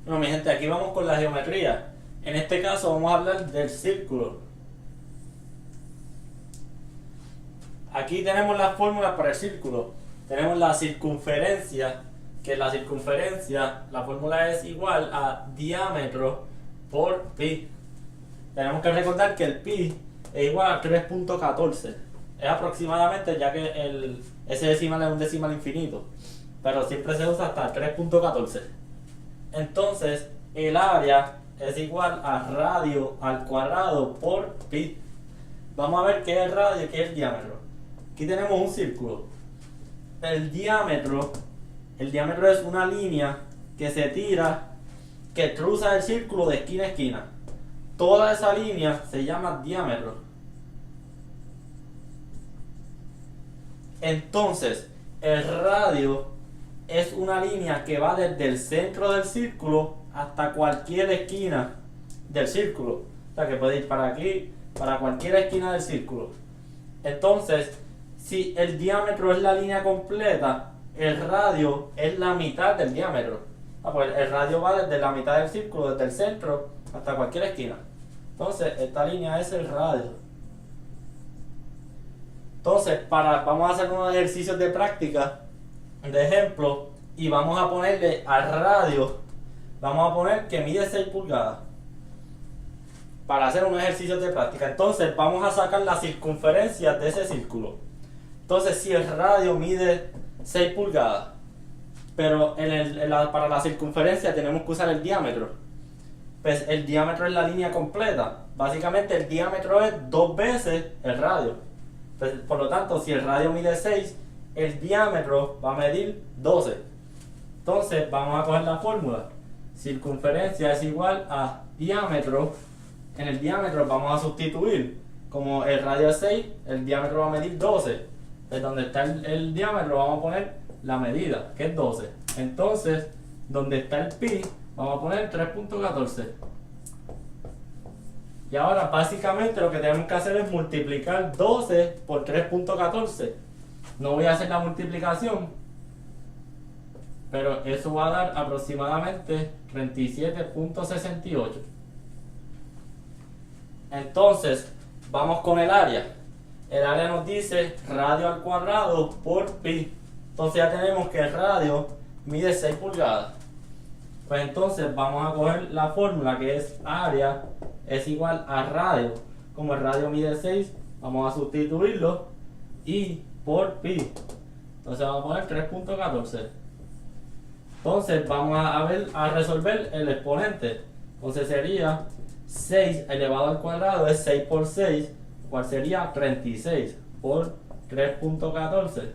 Bueno, mi gente, aquí vamos con la geometría. En este caso vamos a hablar del círculo. Aquí tenemos las fórmulas para el círculo. Tenemos la circunferencia, que la fórmula es igual a diámetro por pi. Tenemos que recordar que el pi es igual a 3.14. Es aproximadamente, ya que ese decimal es un decimal infinito, pero siempre se usa hasta 3.14. Entonces, el área es igual a radio al cuadrado por pi. Vamos a ver qué es el radio y qué es el diámetro. Aquí tenemos un círculo. El diámetro es una línea que se tira, que cruza el círculo de esquina a esquina. Toda esa línea se llama diámetro. Entonces, el radio es una línea que va desde el centro del círculo hasta cualquier esquina del círculo. O sea, que puede ir para aquí, para cualquier esquina del círculo. Entonces, si el diámetro es la línea completa, el radio es la mitad del diámetro. Pues el radio va desde la mitad del círculo, desde el centro hasta cualquier esquina. Entonces, esta línea es el radio. Entonces, vamos a hacer unos ejercicios de práctica, de ejemplo, y vamos a ponerle al radio, vamos a poner que mide 6 pulgadas para hacer unos ejercicios de práctica. Entonces, vamos a sacar la circunferencia de ese círculo. Entonces, si el radio mide 6 pulgadas, pero para la circunferencia tenemos que usar el diámetro, pues el diámetro es la línea completa. Básicamente, el diámetro es 2 veces el radio. Pues, por lo tanto, si el radio mide 6, el diámetro va a medir 12. Entonces, vamos a coger la fórmula. Circunferencia es igual a diámetro. En el diámetro vamos a sustituir. Como el radio es 6, el diámetro va a medir 12. Pues donde está el diámetro vamos a poner la medida, que es 12. Entonces, donde está el pi, vamos a poner 3.14. Y ahora básicamente lo que tenemos que hacer es multiplicar 12 por 3.14. No voy a hacer la multiplicación, pero eso va a dar aproximadamente 37.68. Entonces, vamos con el área. El área nos dice radio al cuadrado por pi. Entonces ya tenemos que el radio mide 6 pulgadas. Pues entonces vamos a coger la fórmula, que es área es igual a radio. Como el radio mide 6, vamos a sustituirlo y por pi. Entonces vamos a poner 3.14. Entonces vamos a resolver el exponente. Entonces sería 6 elevado al cuadrado es 6 por 6, cual sería 36 por 3.14.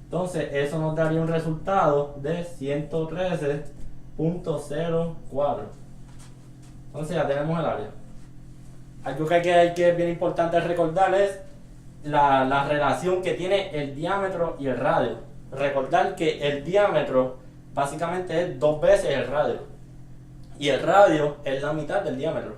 Entonces eso nos daría un resultado de 113.04. Entonces ya tenemos el área. Algo que es bien importante recordar es la relación que tiene el diámetro y el radio. Recordar que el diámetro básicamente es 2 veces el radio. Y el radio es la mitad del diámetro.